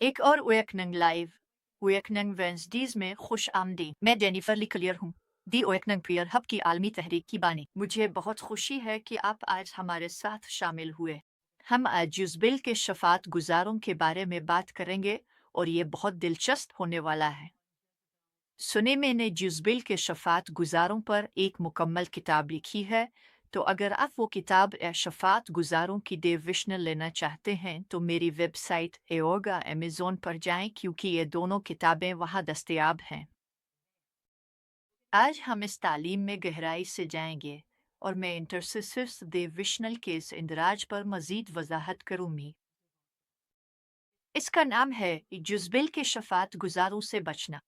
एक और ओएकनंग लाइव ओएकनंग वेंसडीज में खुश आमदी। मैं जेनिफर लिकलियर हूँ, दी ओएकनंग प्रियर हब की आलमी तहरीक की बानी। मुझे बहुत खुशी है कि आप आज हमारे साथ शामिल हुए। हम आज जुज़बिल के शफात गुजारों के बारे में बात करेंगे और ये बहुत दिलचस्प होने वाला है। सुने, मैंने जुज़बिल के शफात गुजारों पर एक मुकम्मल किताब लिखी है, तो अगर आप वो किताब शफात गुजारों की डिविजनल लेना चाहते हैं तो मेरी वेबसाइट एओगा अमेज़ोन पर जाएं, क्योंकि ये दोनों किताबें वहाँ दस्तयाब हैं। आज हम इस तालीम में गहराई से जाएंगे और मैं इंटरसिसिस डिविजनल के इस इंदराज पर मज़ीद वजाहत करूँगी। इसका नाम है जुज़बिल के शफात गुजारों से बचना।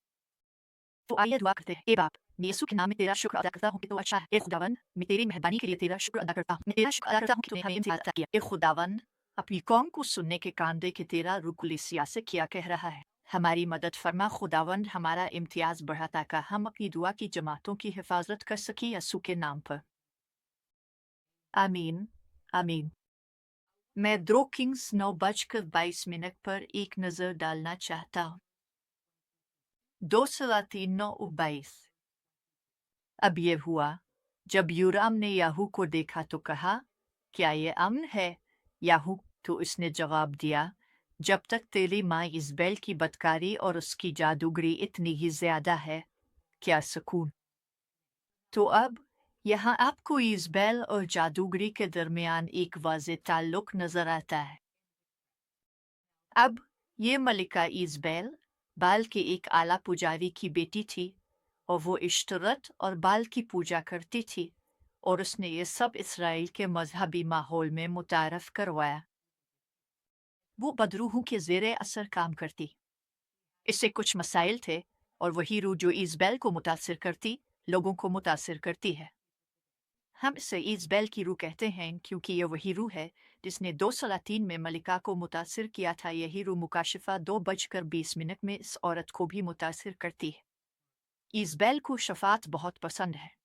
तो आइए दुआ करते हैं। ए बाप, मैं यीशु के नाम में तेरा शुक्र अदा करता हूँ कि तू अच्छा है। ए खुदावन, मैं तेरी मेहरबानी के लिए तेरा शुक्र अदा करता हूँ। मैं तेरा शुक्र अदा करता हूँ कि तूने हमें इम्तियाज अता किया। ए खुदावन, अपनी कौम को सुनने के कान दे कि तेरा रूह कलीसिया से क्या कह रहा है। हमारी मदद फरमा खुदावन, हमारा इम्तियाज बढ़ा ताकि हम अपनी दुआ की जमातों की हिफाजत कर सकें यीशु के नाम पर। आमीन आमीन। मैं 2:22 पर एक नज़र डालना चाहता हूँ। 2:23-22। अब ये हुआ, जब योराम ने याहू को देखा तो कहा, क्या ये अमन है? याहू तो उसने जवाब दिया, जब तक तेरी माँ इज़बेल की बदकारी और उसकी जादूगरी इतनी ही ज्यादा है, क्या सुकून। तो अब यहाँ आपको इज़बेल और जादूगरी के दरमियान एक वाज़ेह ताल्लुक नजर आता है। अब ये मलिका इज़बेल बाल के एक आला पुजारी की बेटी थी, और वो इश्तरत और बाल की पूजा करती थी, और उसने ये सब इसराइल के मजहबी माहौल में मुतारफ करवाया। वो बदरूहों के ज़ेरे असर काम करती। इससे कुछ मसाइल थे, और वही रूह जो इज़बेल को मुतासिर करती, लोगों को मुतासिर करती है। हम इसे इज़बेल की रूह कहते हैं, क्योंकि ये वही रूह है जिसने 2:3 में मलिका को मुतासिर किया था। यही रूह मुकाशिफा 2:20 में इस औरत को भी मुतासिर करती है। इज़बेल को शफात बहुत पसंद है।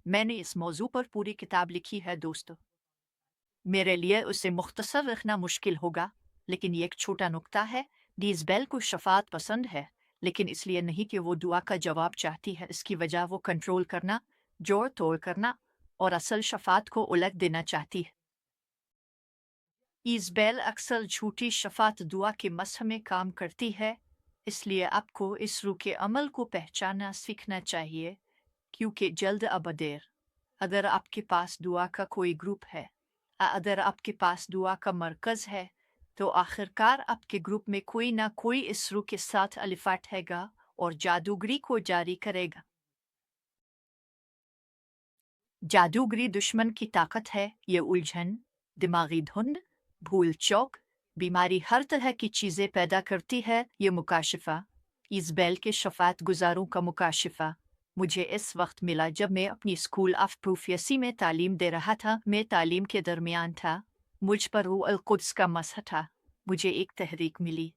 मैंने इस मौजू पर पूरी किताब लिखी है दोस्तों। मेरे लिए उसे मुख्तसर रखना मुश्किल होगा, लेकिन ये एक छोटा नुक्ता है। इज़बेल को शफात पसंद है, लेकिन इसलिए नहीं कि वो दुआ का जवाब चाहती है। इसकी वजह वो कंट्रोल करना, जोड़ तोड़ करना और असल शफात को उलट देना चाहती है। इज़बेल अक्सर झूठी शफात दुआ के मसह में काम करती है, इसलिए आपको इस रूह के अमल को पहचानना सीखना चाहिए, क्योंकि जल्द अब देर, अगर आपके पास दुआ का कोई ग्रुप है, अगर आपके पास दुआ का मरकज़ है, तो आखिरकार आपके ग्रुप में कोई ना कोई इस रूह के साथ अलिफाटेगा और जादूगरी को जारी करेगा। जादूगरी दुश्मन की ताकत है। ये उलझन, दिमागी धुंध, भूल चौक, बीमारी, हर तरह की चीज़ें पैदा करती है। ये मुकाशिफा, इज़बेल के शफात गुजारों का मुकाशिफा, मुझे इस वक्त मिला जब मैं अपनी स्कूल ऑफ प्रोफेसी में तालीम दे रहा था। मैं तालीम के दरमियान था, मुझ पर रूह अल कुद्स का मसह था। मुझे एक तहरीक मिली,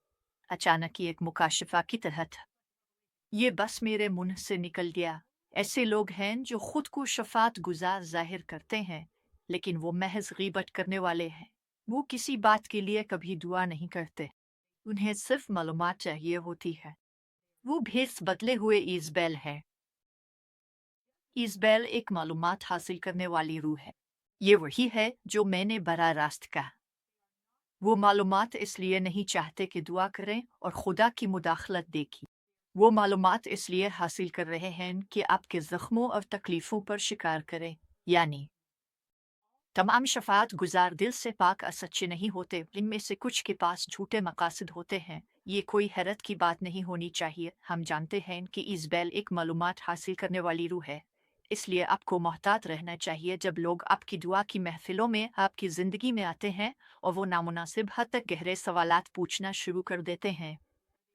अचानक ही एक मुकाशिफा की तरह था। ये बस मेरे मुंह से निकल गया। ऐसे लोग हैं जो खुद को शफात गुजार जाहिर करते हैं, लेकिन वो महज गीबत करने वाले हैं। वो किसी बात के लिए कभी दुआ नहीं करते, उन्हें सिर्फ मालूमात चाहिए होती है। वो भेस बदले हुए इज़बेल है। इज़बेल एक मालूमात हासिल करने वाली रूह है। ये वही है जो मैंने बरा रास्त कहा। वो मालूमात इसलिए नहीं चाहते कि दुआ करें और खुदा की मुदाखलत देखी। वो मालूमात इसलिए हासिल कर रहे हैं कि आपके ज़ख्मों और तकलीफ़ों पर शिकार करें। यानी तमाम शफात गुजार दिल से पाक और सच्चे नहीं होते, इनमें से कुछ के पास झूठे मकासद होते हैं। ये कोई हैरत की बात नहीं होनी चाहिए। हम जानते हैं कि इज़बेल एक मालूमात हासिल करने वाली रूह है, इसलिए आपको मोहतात रहना चाहिए जब लोग आपकी दुआ की महफिलों में आपकी ज़िंदगी में आते हैं और वो नामुनासिब हद तक गहरे सवालात पूछना शुरू कर देते हैं।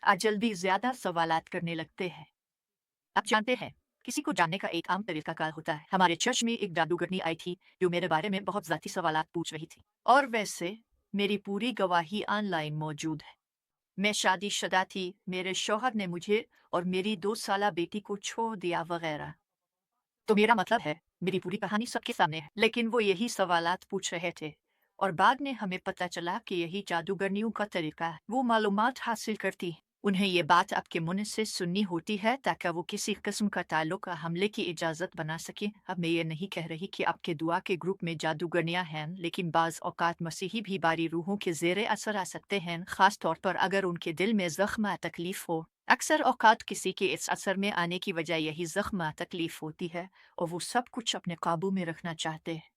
आज जल्दी ज़्यादा सवालात करने लगते हैं। आप जानते हैं, किसी को जानने का एक आम तरीकाकार होता है। हमारे चर्च में एक जादूगरनी आई थी जो मेरे बारे में बहुत ज़ाती सवालात पूछ रही थी, और वैसे मेरी पूरी गवाही ऑनलाइन मौजूद है। मैं शादीशुदा थी, मेरे शौहर ने मुझे और मेरी 2 साला बेटी को छोड़ दिया वगैरह। तो मेरा मतलब है, मेरी पूरी कहानी सबके सामने है, लेकिन वो यही सवालात पूछ रहे थे। और बाद में हमें पता चला कि यही जादूगरनियों का तरीका है। वो मालूमात हासिल करती, उन्हें ये बात आपके मुंह से सुननी होती है ताकि वो किसी किस्म का ताल्लुक हमले की इजाज़त बना सके। अब मैं ये नहीं कह रही कि आपके दुआ के ग्रुप में जादूगरनियाँ हैं, लेकिन बाज़ औक़ात मसीही भी बारी रूहों के ज़ेरे असर आ सकते हैं, ख़ास तौर पर अगर उनके दिल में ज़ख्म तकलीफ़ हो। अक्सर औक़ात किसी के इस असर में आने की वजह यही ज़ख्म तकलीफ़ होती है और वो सब कुछ अपने काबू में रखना चाहते हैं।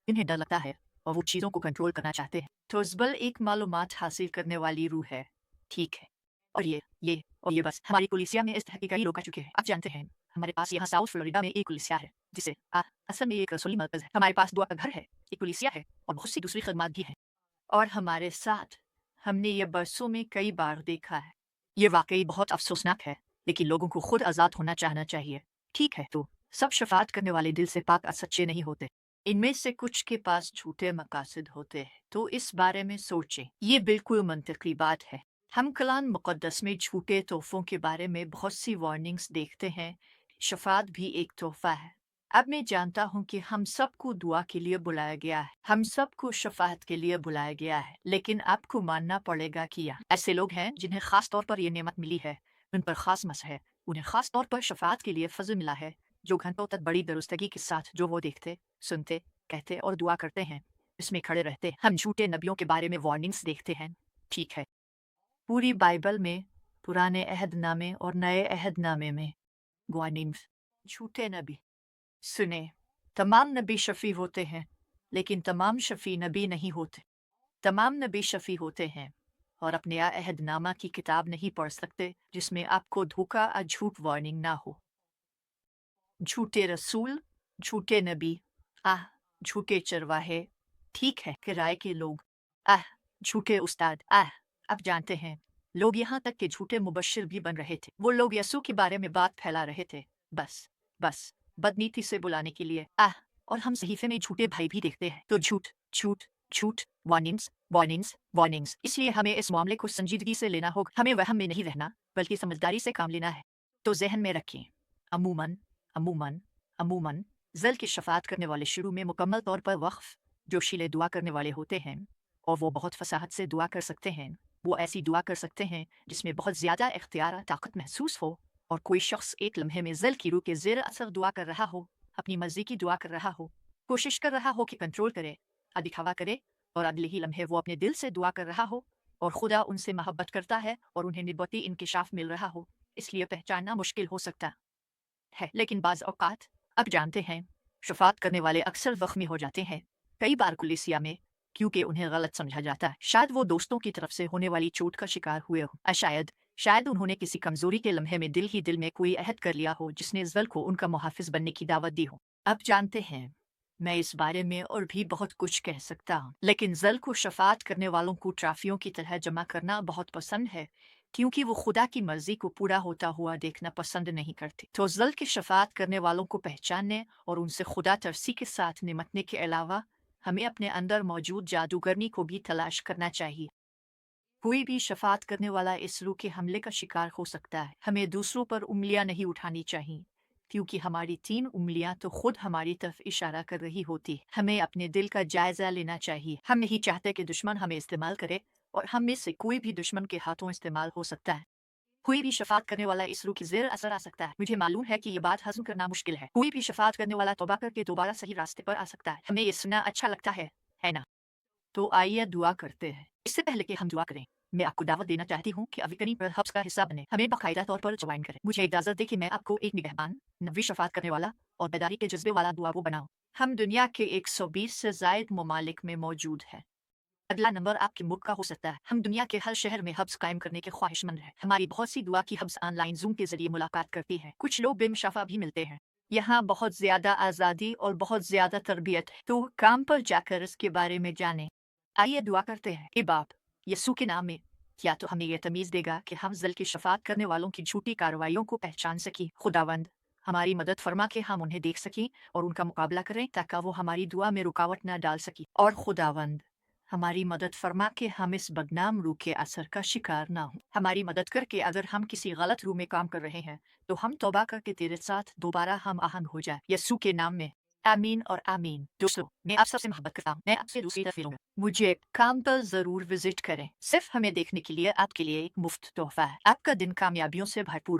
इन्हें डर लगता है और वो चीज़ों को कंट्रोल करना चाहते हैं। तो ज़बल एक मालूमात हासिल करने वाली रूह है, ठीक है। और ये बस हमारी पुलिसिया में इस तरह के कई लोग आ चुके हैं। आप जानते हैं, हमारे पास यहाँ साउथ फ्लोरिडा में एक पुलिसिया है, जिसे असल में एक रसूली मरकज़ है। हमारे पास दुआ का घर है, एक पुलिसिया है और बहुत सी दूसरी खदमात भी हैं। और हमारे साथ हमने ये बरसों में कई बार देखा है। ये वाक़ई बहुत अफ़सोसनाक है, लेकिन लोगों को खुद आज़ाद होना चाहना चाहिए। ठीक है, तो सब शफ़ाअत करने वाले दिल से पाक और सच्चे नहीं होते। इनमें से कुछ के पास झूठे मकासद होते हैं, तो इस बारे में सोचें। ये बिल्कुल मंतकी बात है। हम कलाम मुक़द्दस में झूठे तोहफ़ों के बारे में बहुत सी वार्निंग्स देखते हैं। शफ़ाअत भी एक तोहफ़ा है। अब मैं जानता हूँ कि हम सबको दुआ के लिए बुलाया गया है, हम सबको शफ़ाअत के लिए बुलाया गया है, लेकिन आपको मानना पड़ेगा कि ऐसे लोग हैं जिन्हें ख़ास तौर पर यह नेमत मिली है, उन पर ख़ास मस है, उन्हें ख़ास तौर पर शफ़ाअत के लिए फ़ज़ल मिला है, जो घंटों तक बड़ी दुरुस्तगी के साथ जो वो देखते, सुनते, कहते और दुआ करते हैं, इसमें खड़े रहते। हम झूठे नबियों के बारे में वार्निंग्स देखते हैं, ठीक है। पूरी बाइबल में, पुराने अहदनामे और नए अहदनामे में वार्निंग्स। झूठे नबी। सुने, तमाम नबी शफ़ी होते हैं, लेकिन तमाम शफ़ी नबी नहीं होते। तमाम नबी शफ़ी होते हैं और अपने अहदनामा की किताब नहीं पढ़ सकते जिसमें आपको धोखा और झूठ वार्निंग ना हो। झूठे रसूल, झूठे नबी, झूठे चरवाहे, ठीक है, किराए के लोग, झूठे उस्ताद, आप जानते हैं, लोग यहाँ तक कि झूठे मुबश्शिर भी बन रहे थे। वो लोग यसू के बारे में बात फैला रहे थे, बस बदनीति से बुलाने के लिए। और हम सहीफे में झूठे भाई भी देखते हैं। तो झूठ झूठ झूठ, वार्निंग्स वार्निंग्स वार्निंग्स। इसलिए हमें इस मामले को संजीदगी से लेना होगा। हमें वहम में नहीं रहना, बल्कि समझदारी से काम लेना है। तो जहन में रखें, अमूमन अमूमन अमूमन जल की शफ़ाअत करने वाले शुरू में मुकम्मल तौर पर वक्फ जोशीले दुआ करने वाले होते हैं, और वो बहुत फसाहत से दुआ कर सकते हैं। वो ऐसी दुआ कर सकते हैं जिसमें बहुत ज़्यादा इख्तियार ताकत महसूस हो, और कोई शख्स एक लम्हे में जल की रूह के ज़ेर असर दुआ कर रहा हो, अपनी मर्जी की दुआ कर रहा हो, कोशिश कर रहा हो कि कंट्रोल करे, दिखावा करे, और अगले ही लम्हे वो अपने दिल से दुआ कर रहा हो और खुदा उनसे मोहब्बत करता है और उन्हें निबती इंकिशाफ मिल रहा हो, इसलिए पहचानना मुश्किल हो सकता है। लेकिन बाज़ औक़ात, अब जानते हैं, शफ़ाअत करने वाले अक्सर ज़ख्मी हो जाते हैं, कई बार कुलिसिया में, क्योंकि उन्हें गलत समझा जाता है। शायद वो दोस्तों की तरफ से होने वाली चोट का शिकार हुए हो, शायद उन्होंने किसी कमज़ोरी के लम्हे में दिल ही दिल में कोई अहद कर लिया हो जिसने ज़ल को उनका मुहाफ़िज़ बनने की दावत दी हो। अब जानते हैं, मैं इस बारे में और भी बहुत कुछ कह सकता हूँ, लेकिन ज़ल को शफ़ाअत करने वालों को ट्राफियों की तरह जमा करना बहुत पसंद है, क्योंकि वो खुदा की मर्जी को पूरा होता हुआ देखना पसंद नहीं करते। तो ज़ल की शफ़ाअत करने वालों को पहचानने और उनसे खुदा तरसी के साथ निमटने के अलावा हमें अपने अंदर मौजूद जादूगरनी को भी तलाश करना चाहिए। कोई भी शफ़ाअत करने वाला इस रूह के हमले का शिकार हो सकता है। हमें दूसरों पर उंगलियां नहीं उठानी चाहिए, क्योंकि हमारी 3 उंगलियां तो खुद हमारी तरफ इशारा कर रही होती। हमें अपने दिल का जायजा लेना चाहिए। हम नहीं चाहते कि दुश्मन हमें इस्तेमाल करे, और हम में से कोई भी दुश्मन के हाथों इस्तेमाल हो सकता है। कोई भी शफ़ाअत करने वाला इस रूह की ज़ेर असर आ सकता है। मुझे मालूम है कि ये बात हज़म करना मुश्किल है। कोई भी शफ़ाअत करने वाला तौबा करके दोबारा सही रास्ते पर आ सकता है। हमें ये सुनना अच्छा लगता है ना? तो आइए दुआ करते हैं। इससे पहले कि हम दुआ करें, मैं आपको दावत देना चाहती हूँ कि अविकनी पर हब्स का हिस्सा बने, हमें बाकायदा तौर पर ज्वाइन करें। मुझे इजाज़त दें कि मैं आपको एक निगहबान, नबी शफ़ाअत करने वाला और बेदारी के जज्बे वाला दुआगो बनाऊँ। हम दुनिया के 120 से ज़ायद ममालिक में मौजूद हैं। अगला नंबर आपके मुल्क का हो सकता है। हम दुनिया के हर शहर में हब्स कायम करने के ख्वाहिशमंद हैं। हमारी बहुत सी दुआ की हब्स ऑनलाइन ज़ूम के जरिए मुलाकात करती हैं। कुछ लोग बेमशाफा भी मिलते हैं। यहाँ बहुत ज़्यादा आज़ादी और बहुत ज़्यादा तरबियत है। तो काम पर जाकर इसके बारे में जानें। आइए दुआ करते हैं। ए बाप, यीशु के नाम में, क्या तो हमें यह तमीज़ देगा कि हम ज़ल की शफ़ाअत करने वालों की झूठी कार्रवाइयों को पहचान सकें। खुदावंद, हमारी मदद फरमा के हम उन्हें देख सकें और उनका मुकाबला करें, ताकि वो हमारी दुआ में रुकावट न डाल सकें। और खुदावंद, हमारी मदद फरमा के हम इस बदनाम रूह के असर का शिकार ना हो। हमारी मदद करके अगर हम किसी गलत रूह में काम कर रहे हैं, तो हम तौबा करके तेरे साथ दोबारा हम आहंग हो जाए। यीशु के नाम में, آمین اور آمین۔ دوستو، میں آپ سب سے محبت کرتا ہوں، میں آپ سے دوسری طرف ملوں گا۔ مجھے کام پر ضرور وزٹ کریں، صرف ہمیں دیکھنے کے لیے آپ کے لیے ایک مفت تحفہ ہے۔ آپ کا دن کامیابیوں سے بھرپور